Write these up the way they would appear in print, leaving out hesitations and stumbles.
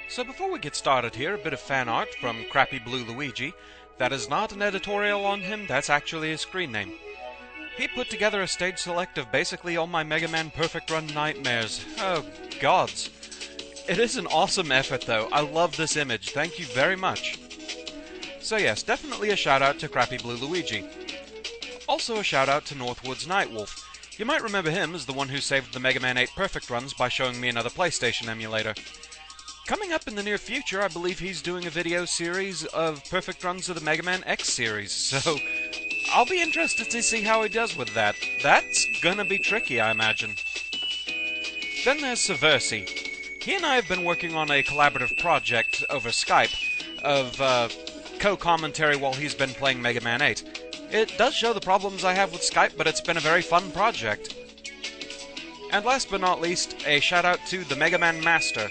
So before we get started here, a bit of fan art from CrappyBlueLuigi. That is not an editorial on him, that's actually his screen name. He put together a stage select of basically all my Mega Man Perfect Run nightmares. Oh, gods. It is an awesome effort, though. I love this image. Thank you very much. So yes, definitely a shout-out to CrappyBlueLuigi. Also a shout-out to NorthWoodsNightWolf. You might remember him as the one who saved the Mega Man 8 Perfect Runs by showing me another PlayStation emulator. Coming up in the near future, I believe he's doing a video series of Perfect Runs of the Mega Man X series, so I'll be interested to see how he does with that. That's gonna be tricky, I imagine. Then there's Seversi. He and I have been working on a collaborative project over Skype of co-commentary while he's been playing Mega Man 8. It does show the problems I have with Skype, but it's been a very fun project. And last but not least, a shout out to TheMegamanMaster.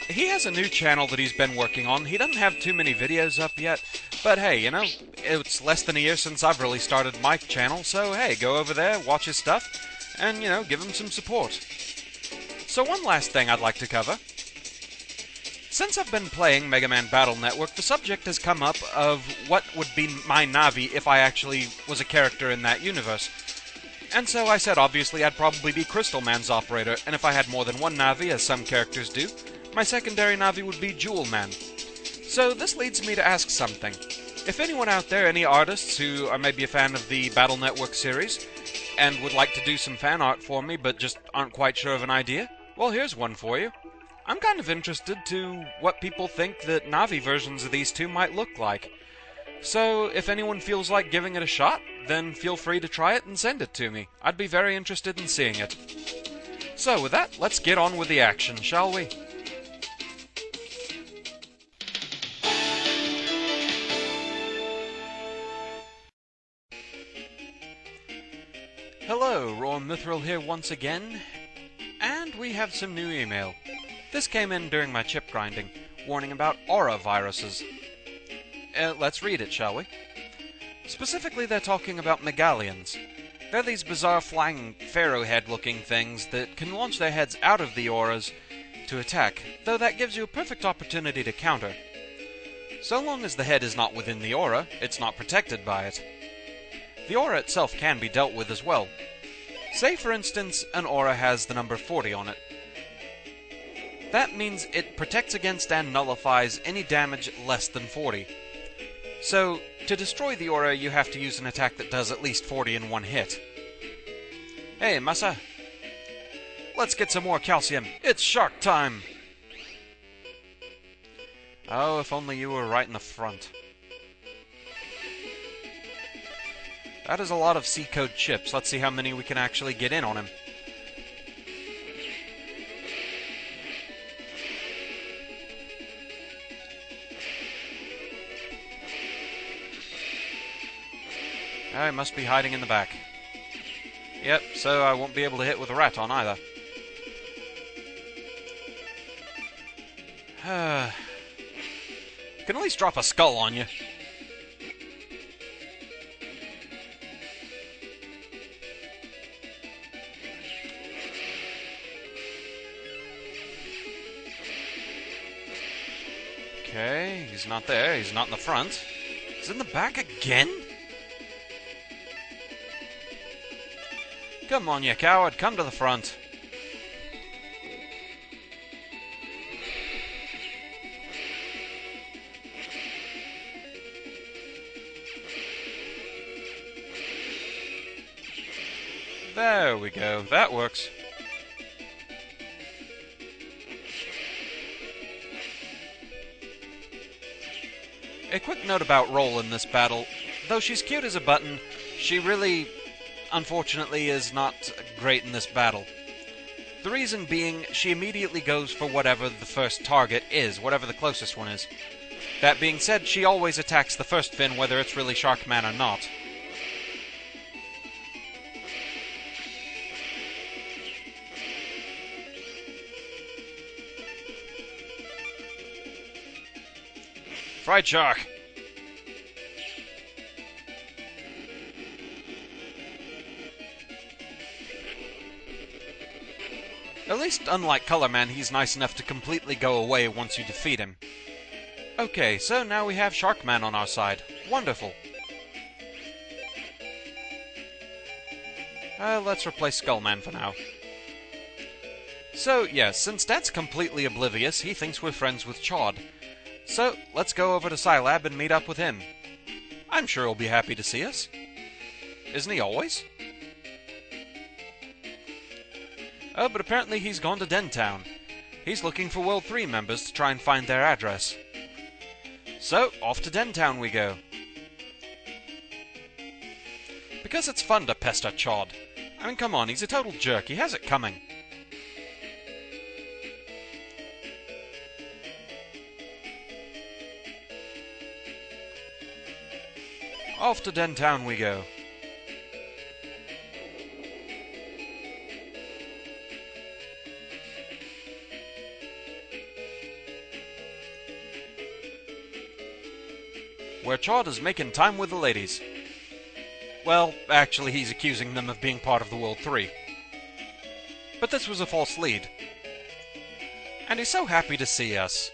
He has a new channel that he's been working on. He doesn't have too many videos up yet, but hey, you know, it's less than a year since I've really started my channel, so hey, go over there, watch his stuff, and, you know, give him some support. So one last thing I'd like to cover. Since I've been playing Mega Man Battle Network, the subject has come up of what would be my Navi if I actually was a character in that universe. And so I said obviously I'd probably be Crystal Man's operator, and if I had more than one Navi, as some characters do, my secondary Navi would be Jewel Man. So this leads me to ask something. If anyone out there, any artists who are maybe a fan of the Battle Network series, and would like to do some fan art for me but just aren't quite sure of an idea, well, here's one for you. I'm kind of interested to what people think that Navi versions of these two might look like. So if anyone feels like giving it a shot, then feel free to try it and send it to me. I'd be very interested in seeing it. So with that, let's get on with the action, shall we? Hello, Raw Mithril here once again, and we have some new email. This came in during my chip grinding, warning about aura viruses. Let's read it, shall we? Specifically, they're talking about Megalians. They're these bizarre flying pharaoh head-looking things that can launch their heads out of the auras to attack, though that gives you a perfect opportunity to counter. So long as the head is not within the aura, it's not protected by it. The aura itself can be dealt with as well. Say, for instance, an aura has the number 40 on it. That means it protects against and nullifies any damage less than 40. So, to destroy the aura, you have to use an attack that does at least 40 in one hit. Hey, Massa. Let's get some more calcium. It's shark time! Oh, if only you were right in the front. That is a lot of C-code chips. Let's see how many we can actually get in on him. Oh, he must be hiding in the back. Yep, so I won't be able to hit with a rat on either. Can at least drop a skull on you. Okay, he's not there. He's not in the front. He's in the back again? Come on, you coward. Come to the front. There we go. That works. A quick note about Roll in this battle. Though she's cute as a button, she really, unfortunately, is not great in this battle. The reason being, she immediately goes for whatever the first target is, whatever the closest one is. That being said, she always attacks the first fin, whether it's really Sharkman or not. Fried shark! At least, unlike Color Man, he's nice enough to completely go away once you defeat him. Okay, so now we have Sharkman on our side. Wonderful. Let's replace Skullman for now. So, yes, since Dad's completely oblivious, he thinks we're friends with Chaud. So, let's go over to Scilab and meet up with him. I'm sure he'll be happy to see us. Isn't he always? Oh, but apparently he's gone to Dentown. He's looking for World 3 members to try and find their address. So, off to Dentown we go. Because it's fun to pester Chaud. I mean, come on, he's a total jerk. He has it coming. Off to Dentown we go. Where Chaud is making time with the ladies. Well, actually, he's accusing them of being part of the World 3. But this was a false lead. And he's so happy to see us.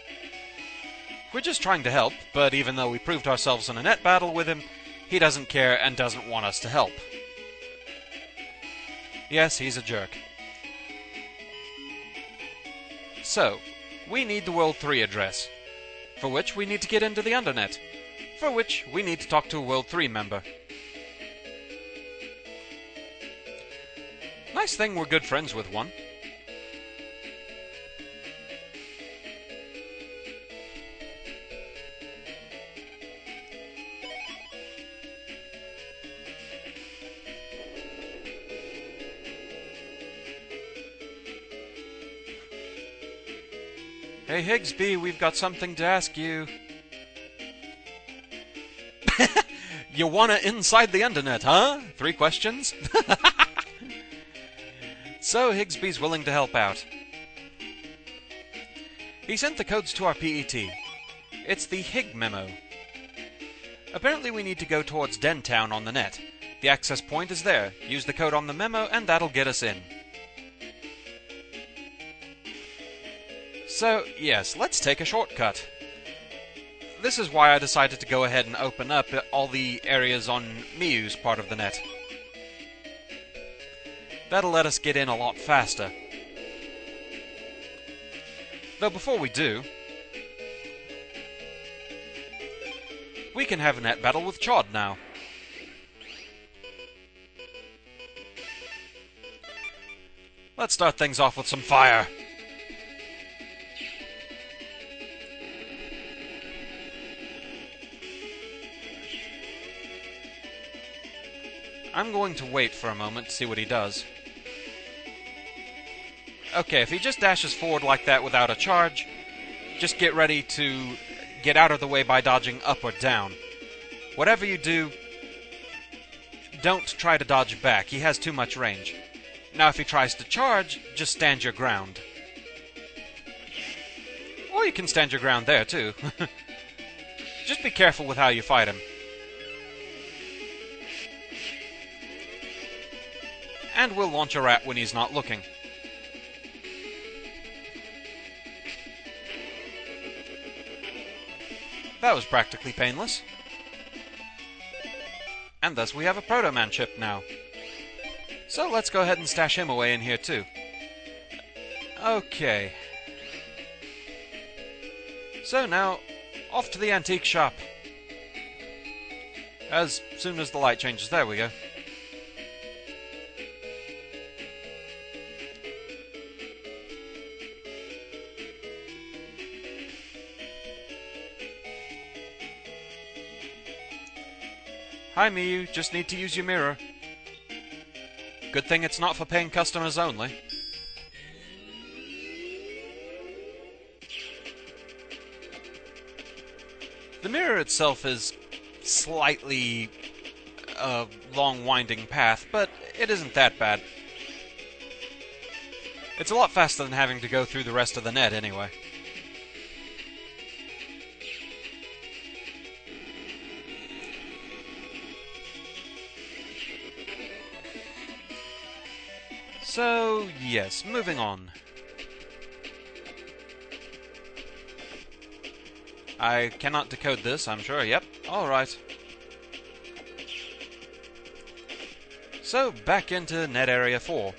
We're just trying to help, but even though we proved ourselves in a net battle with him, he doesn't care and doesn't want us to help. Yes, he's a jerk. So, we need the World 3 address, for which we need to get into the Undernet, for which we need to talk to a World 3 member. Nice thing we're good friends with one. Hey Higsby, we've got something to ask you. You wanna inside the Undernet, huh? 3 questions? So Higsby's willing to help out. He sent the codes to our PET. It's the Hig memo. Apparently we need to go towards Dentown on the net. The access point is there. Use the code on the memo and that'll get us in. So, yes, let's take a shortcut. This is why I decided to go ahead and open up all the areas on Miyu's part of the net. That'll let us get in a lot faster. Though before we do, we can have a net battle with Chaud now. Let's start things off with some fire. I'm going to wait for a moment to see what he does. Okay, if he just dashes forward like that without a charge, just get ready to get out of the way by dodging up or down. Whatever you do, don't try to dodge back. He has too much range. Now if he tries to charge, just stand your ground. Or you can stand your ground there too. Just be careful with how you fight him. And we'll launch a rat when he's not looking. That was practically painless. And thus we have a Proto-Man chip now. So let's go ahead and stash him away in here too. Okay. So now, off to the antique shop. As soon as the light changes, there we go. Hi Miyu, just need to use your mirror. Good thing it's not for paying customers only. The mirror itself is slightly a long winding path, but it isn't that bad. It's a lot faster than having to go through the rest of the net anyway. So, yes, moving on. I cannot decode this, I'm sure. Yep, alright. So, back into Net Area 4.